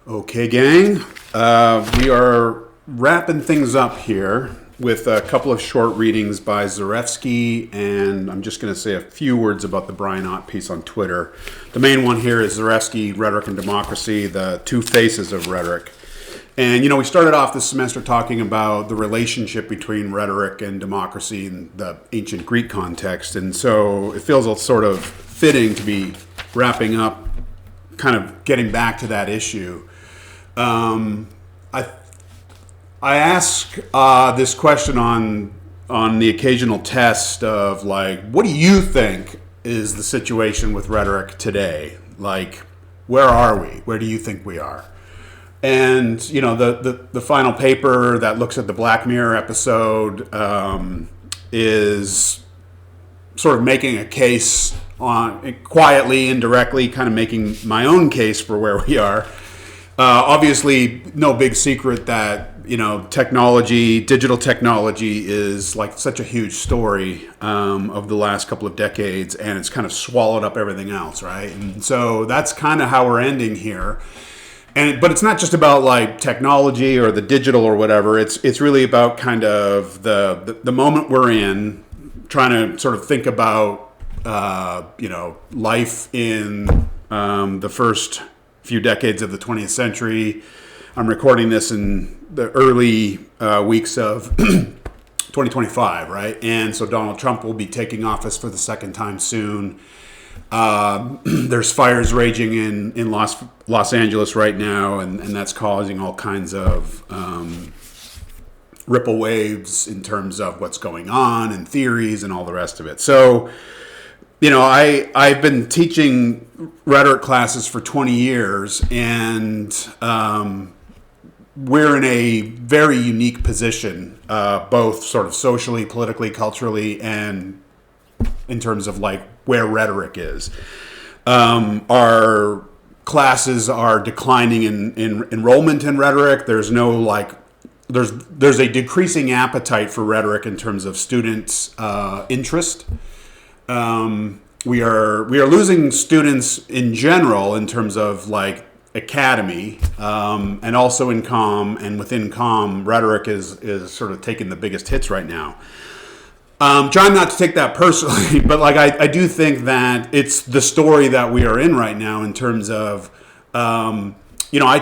Okay, gang. We are wrapping things up here with a couple of short readings by Zarefsky, and I'm just going to say a few words about the Brian Ott piece on Twitter. The main one here is Zarefsky, Rhetoric and Democracy, the two faces of rhetoric. And, we started off this semester talking about the relationship between rhetoric and democracy in the ancient Greek context. And so it feels sort of fitting to be wrapping up, kind of getting back to that issue. I ask this question on the occasional test of what do you think is the situation with rhetoric today? Where are we? Where do you think we are? And the final paper that looks at the Black Mirror episode is sort of making a case on quietly, indirectly, kind of making my own case for where we are. Obviously, no big secret that digital technology is such a huge story of the last couple of decades, and it's kind of swallowed up everything else, right? And so that's kind of how we're ending here. But it's not just about technology or the digital or whatever. It's really about kind of the moment we're in, trying to sort of think about life in the first few decades of the 20th century. I'm recording this in the early weeks of 2025, right? And so Donald Trump will be taking office for the second time soon. There's fires raging in Los Angeles right now, and that's causing all kinds of ripple waves in terms of what's going on and theories and all the rest of it. So, I've been teaching rhetoric classes for 20 years, and we're in a very unique position, both sort of socially, politically, culturally, and in terms of where rhetoric is. Our classes are declining in enrollment in rhetoric. There's no there's a decreasing appetite for rhetoric in terms of students' interest. We are losing students in general in terms of academy, and also in comm, and within comm, rhetoric is sort of taking the biggest hits right now. Trying not to take that personally, but I do think that it's the story that we are in right now in terms of, I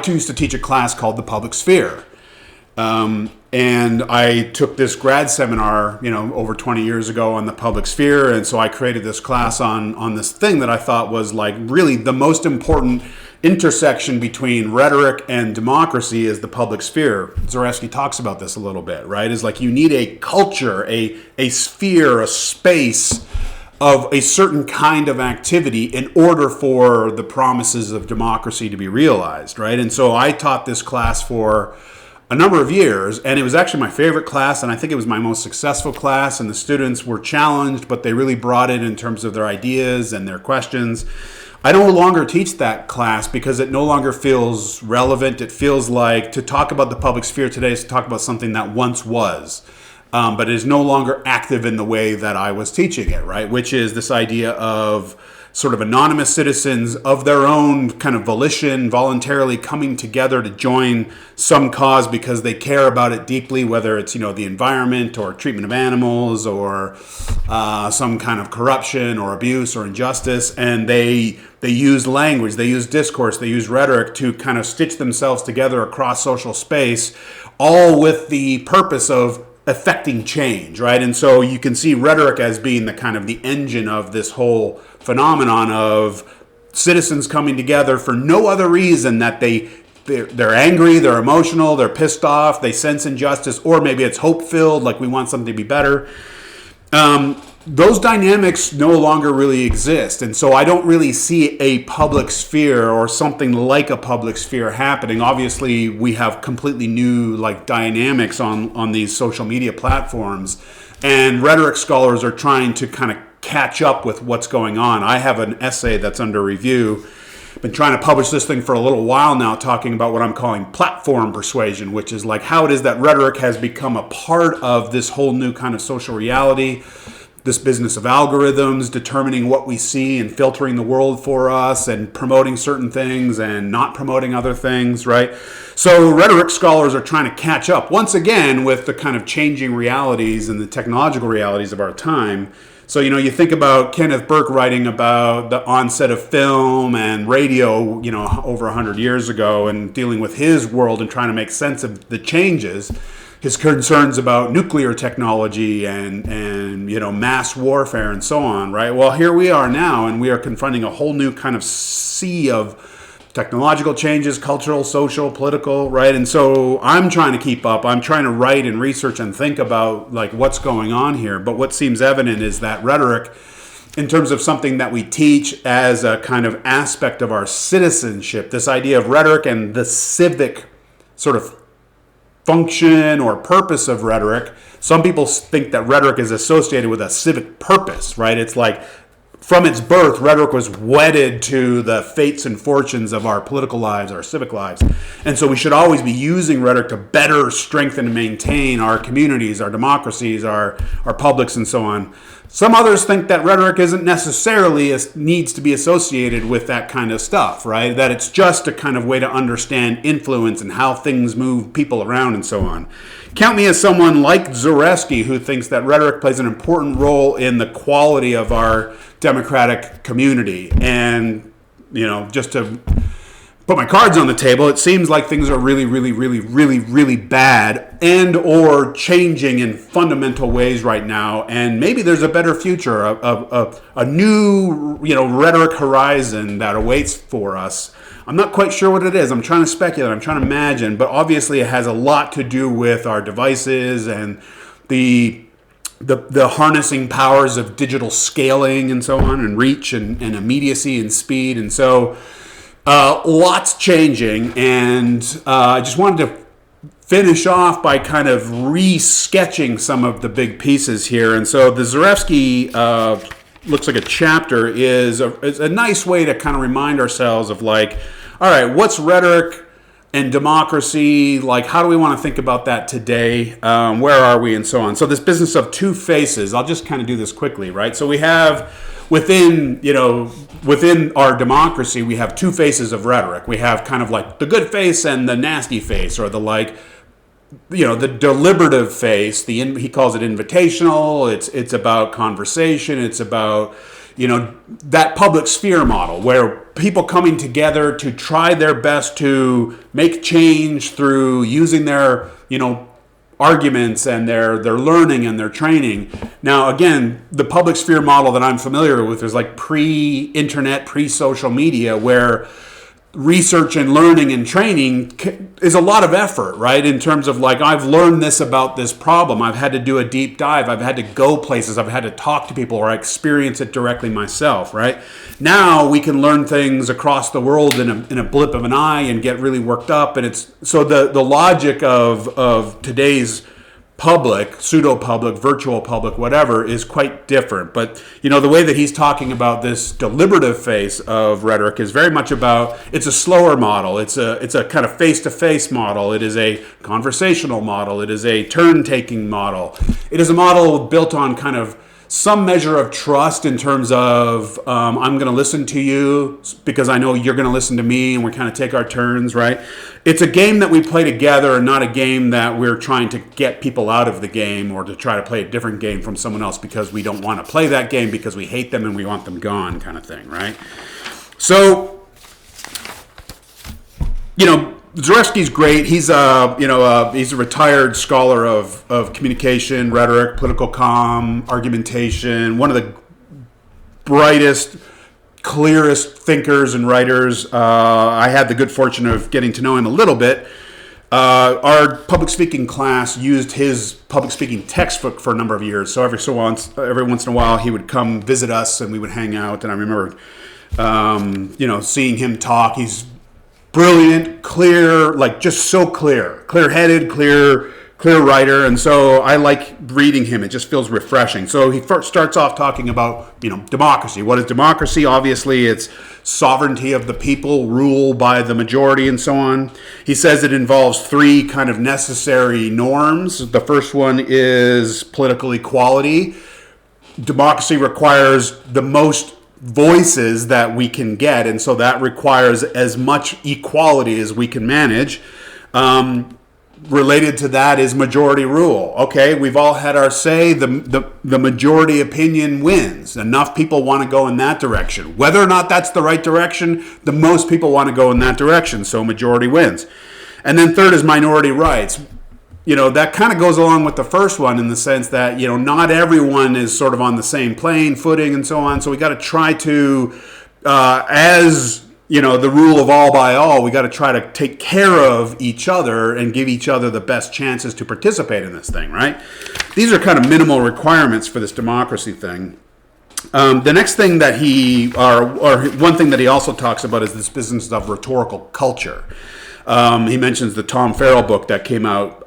used to teach a class called the Public Sphere. And I took this grad seminar, over 20 years ago on the public sphere. And so I created this class on this thing that I thought was really the most important intersection between rhetoric and democracy is the public sphere. Zarefsky talks about this a little bit, right? Is you need a culture, a sphere, a space of a certain kind of activity in order for the promises of democracy to be realized, right? And so I taught this class for a number of years, and it was actually my favorite class, and I think it was my most successful class, and the students were challenged, but they really brought it in terms of their ideas and their questions. I no longer teach that class because it no longer feels relevant. It feels like to talk about the public sphere today is to talk about something that once was, but it is no longer active in the way that I was teaching it, right? Which is this idea of sort of anonymous citizens of their own kind of volition, voluntarily coming together to join some cause because they care about it deeply, whether it's, the environment or treatment of animals or some kind of corruption or abuse or injustice. And they use language, they use discourse, they use rhetoric to kind of stitch themselves together across social space, all with the purpose of affecting change, right? And so you can see rhetoric as being the kind of the engine of this whole phenomenon of citizens coming together for no other reason that they're angry, they're emotional, they're pissed off, they sense injustice, or maybe it's hope-filled, we want something to be better. Those dynamics no longer really exist. And so I don't really see a public sphere or something like a public sphere happening. Obviously, we have completely new dynamics on these social media platforms. And rhetoric scholars are trying to kind of catch up with what's going on. I have an essay that's under review. I've been trying to publish this thing for a little while now, talking about what I'm calling platform persuasion, which is how it is that rhetoric has become a part of this whole new kind of social reality. this business of algorithms, determining what we see and filtering the world for us and promoting certain things and not promoting other things, right? So rhetoric scholars are trying to catch up once again with the kind of changing realities and the technological realities of our time. So, you think about Kenneth Burke writing about the onset of film and radio, over 100 years ago, and dealing with his world and trying to make sense of the changes. His concerns about nuclear technology and mass warfare and so on, right? Well, here we are now, and we are confronting a whole new kind of sea of technological changes, cultural, social, political, right? And so I'm trying to keep up. I'm trying to write and research and think about like what's going on here. But what seems evident is that rhetoric, in terms of something that we teach as a kind of aspect of our citizenship, this idea of rhetoric and the civic sort of function or purpose of rhetoric. Some people think that rhetoric is associated with a civic purpose, right? It's like from its birth, rhetoric was wedded to the fates and fortunes of our political lives, our civic lives. And so we should always be using rhetoric to better strengthen and maintain our communities, our democracies, our publics, and so on. Some others think that rhetoric isn't necessarily needs to be associated with that kind of stuff, right? That it's just a kind of way to understand influence and how things move people around and so on. Count me as someone like Zarefsky who thinks that rhetoric plays an important role in the quality of our democratic community. And, just to put my cards on the table, it seems like things are really, really, really, really, really bad and or changing in fundamental ways right now. And maybe there's a better future, a new, rhetoric horizon that awaits for us. I'm not quite sure what it is. I'm trying to speculate. I'm trying to imagine. But obviously it has a lot to do with our devices and the harnessing powers of digital scaling and so on, and reach and immediacy and speed. And so lots changing. And I just wanted to finish off by kind of re-sketching some of the big pieces here. And so the Zarefsky looks like a chapter is a nice way to kind of remind ourselves of like, all right, what's rhetoric and democracy? Like, how do we want to think about that today? Where are we? And so on. So this business of two faces, I'll just kind of do this quickly, right? So we have within our democracy, we have two faces of rhetoric. We have kind of like the good face and the nasty face, or the like, the deliberative face. He calls it invitational. It's about conversation. It's about that public sphere model where people coming together to try their best to make change through using their arguments and their learning and their training. Now, again, the public sphere model that I'm familiar with is like pre-internet, pre-social media, where research and learning and training is a lot of effort, right? In terms of like, I've learned this about this problem. I've had to do a deep dive. I've had to go places. I've had to talk to people, or I experience it directly myself, right? Now we can learn things across the world in a blip of an eye and get really worked up. And it's so the logic of today's public, pseudo-public, virtual public, whatever, is quite different. But, the way that he's talking about this deliberative phase of rhetoric is very much about, it's a slower model. It's a kind of face-to-face model. It is a conversational model. It is a turn-taking model. It is a model built on kind of some measure of trust in terms of I'm going to listen to you because I know you're going to listen to me, and we kind of take our turns, right? It's a game that we play together, and not a game that we're trying to get people out of the game or to try to play a different game from someone else because we don't want to play that game because we hate them and we want them gone, kind of thing, right? So, Zarefsky's great. He's he's a retired scholar of communication, rhetoric, political comm, argumentation. One of the brightest, clearest thinkers and writers. I had the good fortune of getting to know him a little bit. Our public speaking class used his public speaking textbook for a number of years. So every once in a while, he would come visit us and we would hang out. And I remember, seeing him talk. He's brilliant, clear, like just so clear-headed, clear writer. And so I like reading him. It just feels refreshing. So he first starts off talking about, democracy. What is democracy? Obviously, it's sovereignty of the people, rule by the majority, and so on. He says it involves three kind of necessary norms. The first one is political equality. democracy requires the most voices that we can get, and so that requires as much equality as we can manage. Related to that is majority rule. Okay, we've all had our say. The majority opinion wins. Enough people want to go in that direction. Whether or not that's the right direction, the most people want to go in that direction, so majority wins. And then third is minority rights. That kind of goes along with the first one in the sense that, not everyone is sort of on the same plane, footing, and so on. So we got to try to, the rule of all by all, we got to try to take care of each other and give each other the best chances to participate in this thing, right? These are kind of minimal requirements for this democracy thing. The next thing that or one thing that he also talks about is this business of rhetorical culture. He mentions the Tom Farrell book that came out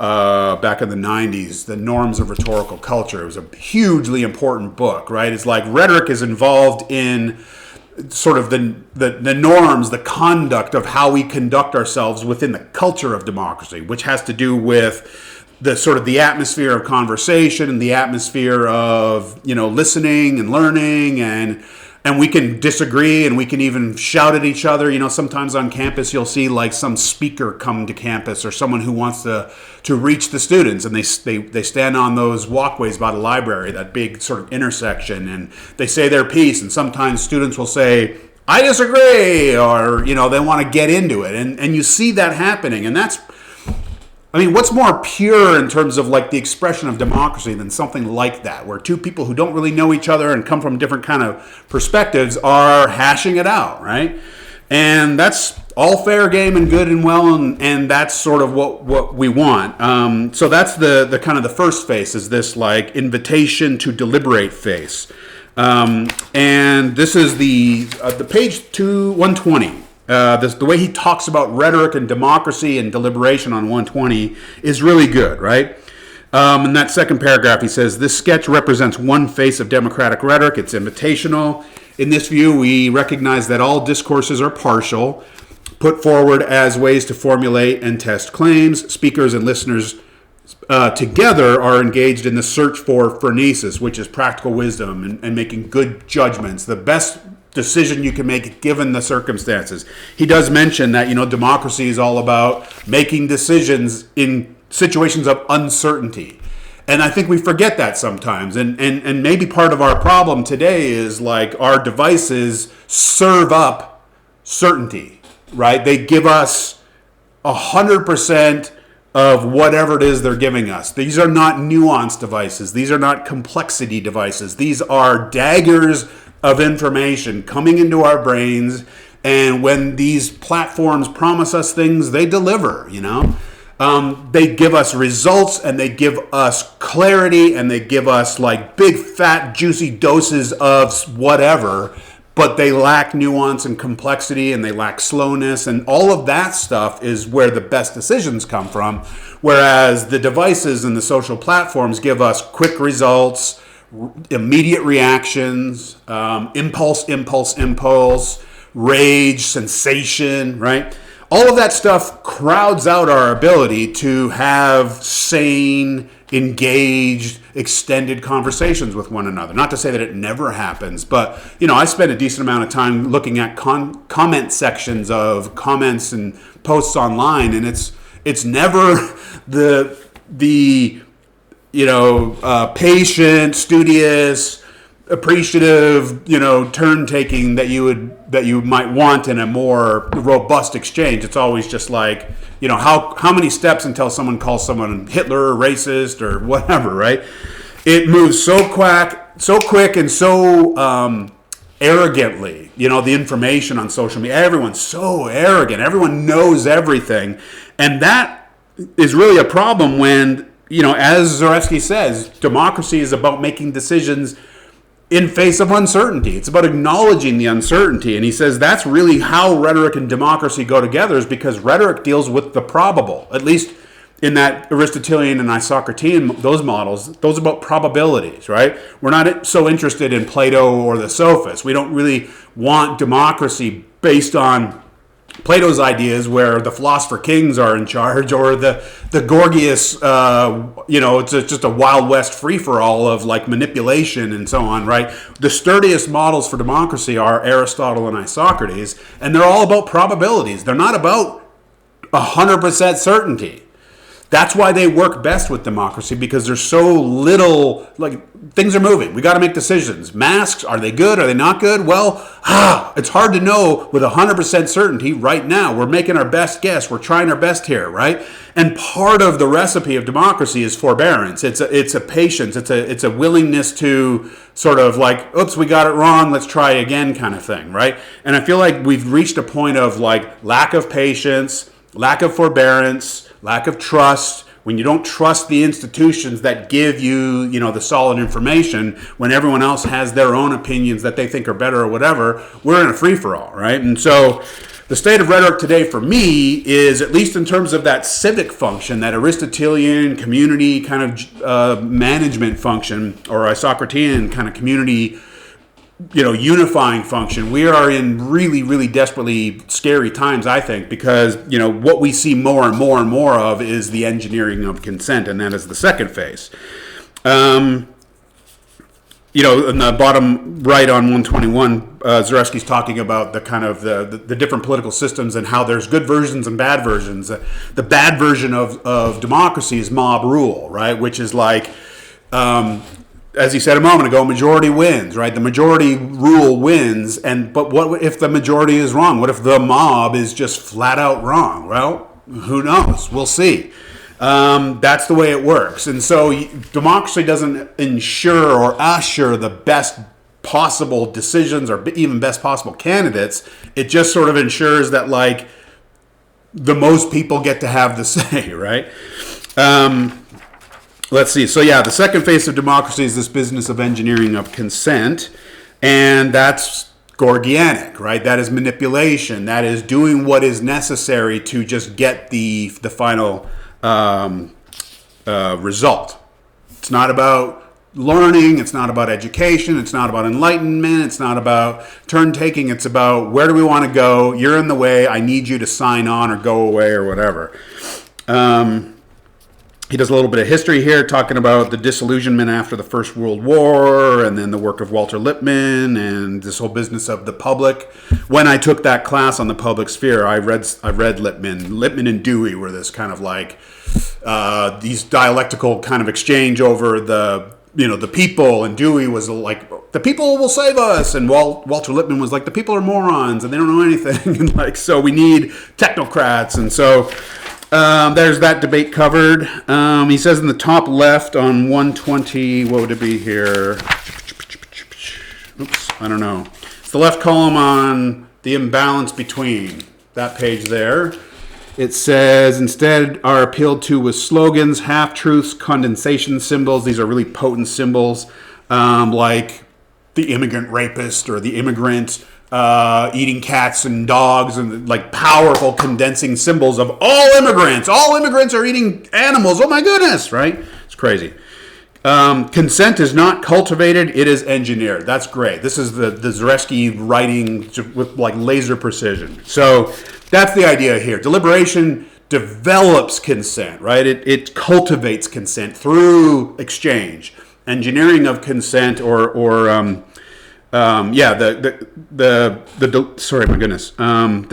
back in the 90s, The Norms of Rhetorical Culture. It was a hugely important book, right? It's like rhetoric is involved in sort of the norms, the conduct of how we conduct ourselves within the culture of democracy, which has to do with the sort of the atmosphere of conversation and the atmosphere of, listening and learning, and we can disagree and we can even shout at each other. Sometimes on campus you'll see like some speaker come to campus or someone who wants to reach the students, and they stand on those walkways by the library, that big sort of intersection, and they say their piece, and sometimes students will say, I disagree, or, they want to get into it. And you see that happening, and that's, what's more pure in terms of like the expression of democracy than something like that, where two people who don't really know each other and come from different kind of perspectives are hashing it out, right? And that's all fair game and good and well, and that's sort of what we want. So that's the kind of the first phase, is this like invitation to deliberate phase. And this is the page 120. The way he talks about rhetoric and democracy and deliberation on 120 is really good, right? In that second paragraph, he says, this sketch represents one face of democratic rhetoric. It's invitational. In this view, we recognize that all discourses are partial, put forward as ways to formulate and test claims. Speakers and listeners together are engaged in the search for phronesis, which is practical wisdom and making good judgments, the best decision you can make given the circumstances. He does mention that, democracy is all about making decisions in situations of uncertainty. And I think we forget that sometimes. And maybe part of our problem today is like our devices serve up certainty, right? They give us 100% of whatever it is they're giving us. These are not nuanced devices. These are not complexity devices. These are daggers of information coming into our brains. And when these platforms promise us things, they deliver, They give us results, and they give us clarity, and they give us like big, fat, juicy doses of whatever, but they lack nuance and complexity, and they lack slowness, and all of that stuff is where the best decisions come from. Whereas the devices and the social platforms give us quick results, immediate reactions, impulse, rage, sensation, right? All of that stuff crowds out our ability to have sane, engaged, extended conversations with one another. Not to say that it never happens, but I spend a decent amount of time looking at comment sections of comments and posts online, and it's never the patient, studious, appreciative, turn taking that you might want in a more robust exchange. It's always just like, how many steps until someone calls someone Hitler or racist or whatever, right? It moves so quick and so arrogantly. The information on social media, everyone's so arrogant. Everyone knows everything, and that is really a problem when, as Zarefsky says, democracy is about making decisions in face of uncertainty. It's about acknowledging the uncertainty. And he says that's really how rhetoric and democracy go together, is because rhetoric deals with the probable, at least in that Aristotelian and Isocratean, those models, those about probabilities, right? We're not so interested in Plato or the sophists. We don't really want democracy based on Plato's ideas where the philosopher kings are in charge, or the Gorgias, it's just a Wild West free-for-all of like manipulation and so on, right? The sturdiest models for democracy are Aristotle and Isocrates, and they're all about probabilities. They're not about 100% certainty. That's why they work best with democracy, because there's so little, like, things are moving. We got to make decisions. Masks, are they good? Are they not good? Well, it's hard to know with 100% certainty right now. We're making our best guess. We're trying our best here, right? And part of the recipe of democracy is forbearance. It's a patience. It's a willingness to sort of like, oops, we got it wrong. Let's try again kind of thing, right? And I feel like we've reached a point of like lack of patience, lack of forbearance, lack of trust. When you don't trust the institutions that give you, the solid information, when everyone else has their own opinions that they think are better or whatever, we're in a free-for-all, right? And so the state of rhetoric today for me is, at least in terms of that civic function, that Aristotelian community kind of management function, or Isocratean kind of community unifying function, we are in really, really desperately scary times, I think, because, what we see more and more and more of is the engineering of consent, and that is the second phase. In the bottom right on 121, Zarefsky's talking about the kind of the different political systems and how there's good versions and bad versions. The bad version of democracy is mob rule, right? Which is like, as he said a moment ago, majority wins, right? The majority rule wins, but what if the majority is wrong? What if the mob is just flat out wrong? Well, who knows? We'll see. That's the way it works. And so democracy doesn't ensure or assure the best possible decisions or even best possible candidates. It just sort of ensures that, like, the most people get to have the say, right? Let's see. So yeah, the second phase of democracy is this business of engineering of consent, and that's Gorgianic, right? That is manipulation. That is doing what is necessary to just get the final result. It's not about learning. It's not about education. It's not about enlightenment. It's not about turn taking. It's about, where do we want to go? You're in the way. I need you to sign on or go away or whatever. He does a little bit of history here, talking about the disillusionment after the First World War, and then the work of Walter Lippmann, and this whole business of the public. When I took that class on the public sphere, I read Lippmann. Lippmann and Dewey were this kind of like these dialectical kind of exchange over the people, and Dewey was like, the people will save us, and Walter Lippmann was like, the people are morons and they don't know anything, and like, so we need technocrats. And so there's that debate covered. He says in the top left on 120, what would it be here? Oops, I don't know. It's the left column on the imbalance between, that page there. It says, instead are appealed to with slogans, half-truths, condensation symbols. These are really potent symbols, like the immigrant rapist or the immigrant eating cats and dogs, and like powerful condensing symbols of all immigrants. All immigrants are eating animals. Oh my goodness, right? It's crazy. Consent is not cultivated, it is engineered. That's great. This is the Zarefsky writing with like laser precision. So that's the idea here. Deliberation develops consent, right? It cultivates consent through exchange. Engineering of consent, the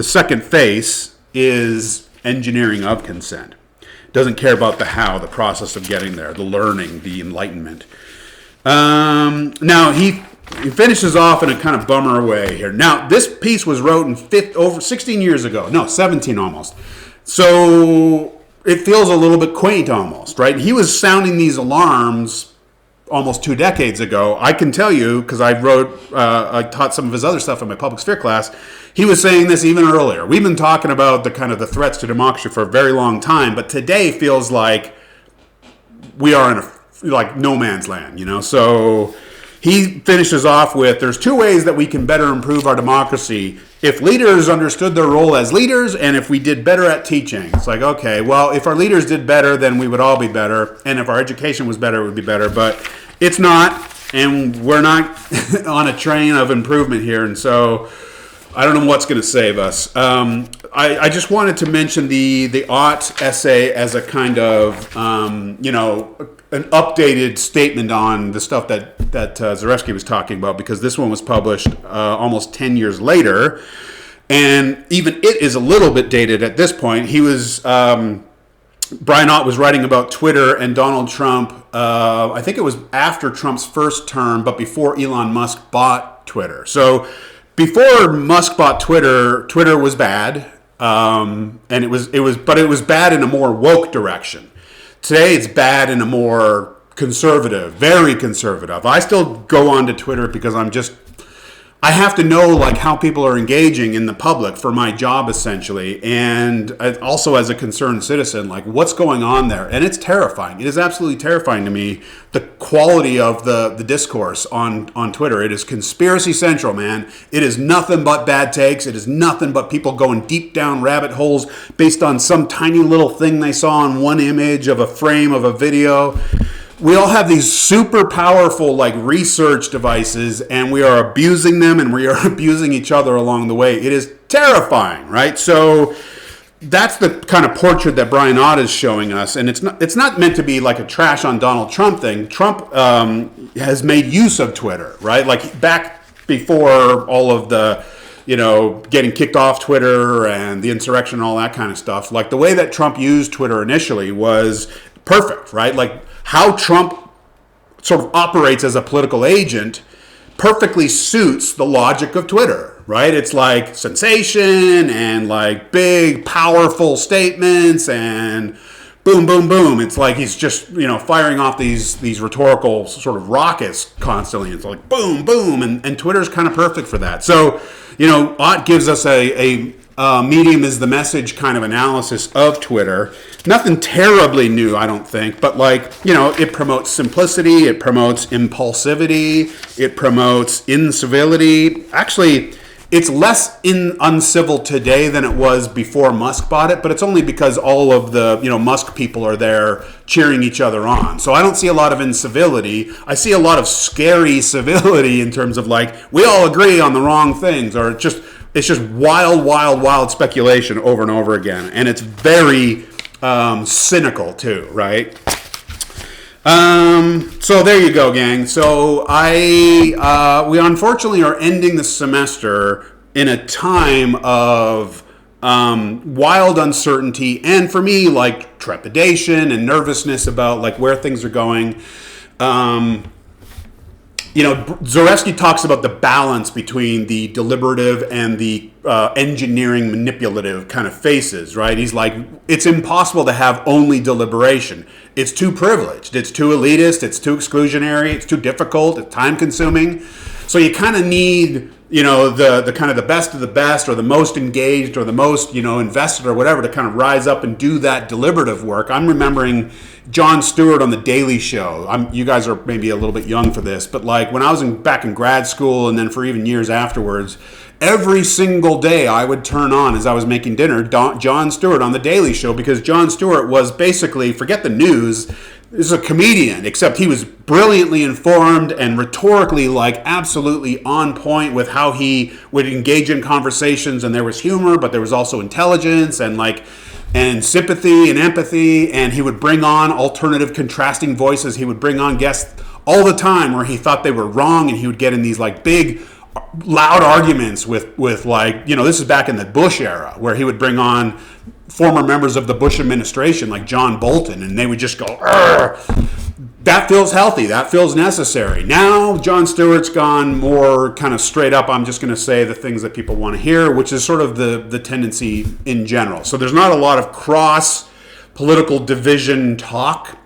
second phase is engineering of consent. Doesn't care about the how, the process of getting there, the learning, the enlightenment. Now he finishes off in a kind of bummer way here. Now this piece was wrote over 16 years ago, no, 17 almost. So it feels a little bit quaint almost, right? He was sounding these alarms almost 2 decades ago. I can tell you, because I taught some of his other stuff in my public sphere class, he was saying this even earlier. We've been talking about the threats to democracy for a very long time, but today feels like we are in a no man's land, So he finishes off with, there's 2 ways that we can better improve our democracy. If leaders understood their role as leaders, and if we did better at teaching. It's like, okay, well, if our leaders did better, then we would all be better. And if our education was better, it would be better. But it's not, and we're not on a train of improvement here. And so I don't know what's going to save us. I just wanted to mention the Ott essay as a kind of, an updated statement on the stuff that Zarefsky was talking about, because this one was published almost 10 years later. And even it is a little bit dated at this point. He was, Brian Ott was writing about Twitter and Donald Trump. I think it was after Trump's first term, but before Elon Musk bought Twitter. So before Musk bought Twitter, Twitter was bad, and it was bad in a more woke direction. Today, it's bad in a more conservative, very conservative. I still go onto Twitter because I have to know like how people are engaging in the public for my job essentially, and also as a concerned citizen, like what's going on there. And it's terrifying. It is absolutely terrifying to me, the quality of the discourse on Twitter. It is conspiracy central, man. It is nothing but bad takes. It is nothing but people going deep down rabbit holes based on some tiny little thing they saw on one image of a frame of a video. We all have these super powerful like research devices, and we are abusing them, and we are abusing each other along the way. It is terrifying, right? So that's the kind of portrait that Brian Ott is showing us, and it's not meant to be like a trash on Donald Trump thing. Trump has made use of Twitter, right? Like back before all of the getting kicked off Twitter and the insurrection and all that kind of stuff. Like the way that Trump used Twitter initially was perfect, right? Like how Trump sort of operates as a political agent perfectly suits the logic of Twitter, right? It's like sensation and like big, powerful statements and boom, boom, boom. It's like he's just, firing off these rhetorical sort of rockets constantly. It's like boom, boom. And Twitter's kind of perfect for that. So, Ott gives us a medium is the message kind of analysis of Twitter. Nothing terribly new, I don't think, but it promotes simplicity, it promotes impulsivity, it promotes incivility. Actually, it's less uncivil today than it was before Musk bought it, but it's only because all of the Musk people are there cheering each other on. So I don't see a lot of incivility. I see a lot of scary civility in terms of we all agree on the wrong things, or it's just wild speculation over and over again. And it's very cynical too, right? So there you go, gang. So we unfortunately are ending the semester in a time of wild uncertainty, and for me, trepidation and nervousness about where things are going. Zarefsky talks about the balance between the deliberative and the engineering manipulative kind of faces, right? He's like, it's impossible to have only deliberation. It's too privileged. It's too elitist. It's too exclusionary. It's too difficult. It's time consuming. So you kind of need, the kind of the best of the best, or the most engaged, or the most, invested, or whatever, to kind of rise up and do that deliberative work. I'm remembering Jon Stewart on The Daily Show. You guys are maybe a little bit young for this, but when I was back in grad school, and then for even years afterwards, every single day I would turn on, as I was making dinner, Jon Stewart on The Daily Show, because Jon Stewart was basically, forget the news, this is a comedian, except he was brilliantly informed and rhetorically absolutely on point with how he would engage in conversations, and there was humor, but there was also intelligence and sympathy and empathy, and he would bring on alternative contrasting voices. He would bring on guests all the time where he thought they were wrong, and he would get in these big loud arguments with this is back in the Bush era, where he would bring on former members of the Bush administration like John Bolton, and they would just go, "Arr!" That feels healthy. That feels necessary. Now, Jon Stewart's gone more kind of straight up. I'm just going to say the things that people want to hear, which is sort of the tendency in general. So there's not a lot of cross political division talk,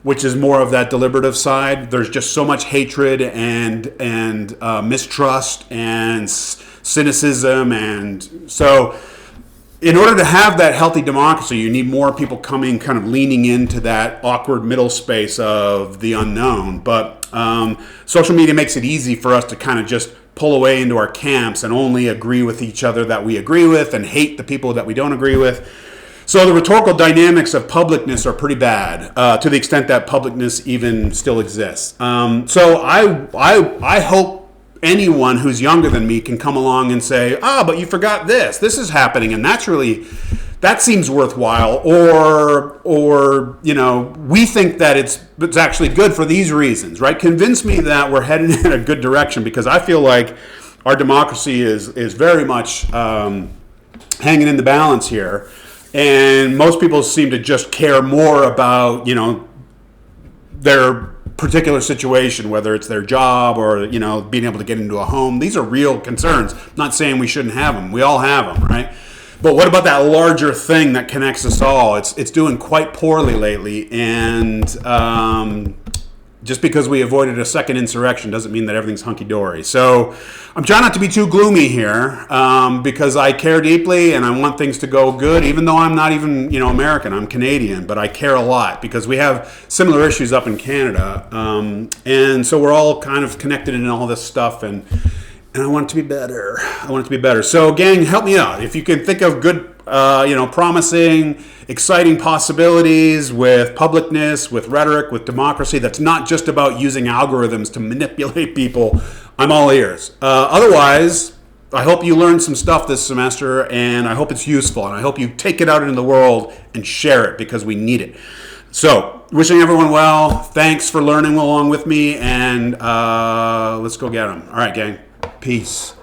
which is more of that deliberative side. There's just so much hatred and mistrust and cynicism, and so in order to have that healthy democracy, you need more people coming, kind of leaning into that awkward middle space of the unknown. But social media makes it easy for us to kind of just pull away into our camps and only agree with each other that we agree with, and hate the people that we don't agree with. So the rhetorical dynamics of publicness are pretty bad, to the extent that publicness even still exists. So I hope anyone who's younger than me can come along and say, but you forgot this. This is happening, and that seems worthwhile. Or we think that it's actually good for these reasons, right? Convince me that we're heading in a good direction, because I feel like our democracy is very much hanging in the balance here. And most people seem to just care more about, their particular situation, whether it's their job or, being able to get into a home. These are real concerns. I'm not saying we shouldn't have them. We all have them, right? But what about that larger thing that connects us all? It's doing quite poorly lately. And just because we avoided a second insurrection doesn't mean that everything's hunky-dory. So I'm trying not to be too gloomy here, because I care deeply and I want things to go good, even though I'm not even, American. I'm Canadian, but I care a lot because we have similar issues up in Canada. And so we're all kind of connected in all this stuff, and I want it to be better. So, gang, help me out. If you can think of good, promising, exciting possibilities with publicness, with rhetoric, with democracy, that's not just about using algorithms to manipulate people, I'm all ears. Otherwise, I hope you learned some stuff this semester, and I hope it's useful, and I hope you take it out into the world and share it, because we need it. So, wishing everyone well. Thanks for learning along with me, and let's go get them. All right, gang. Peace.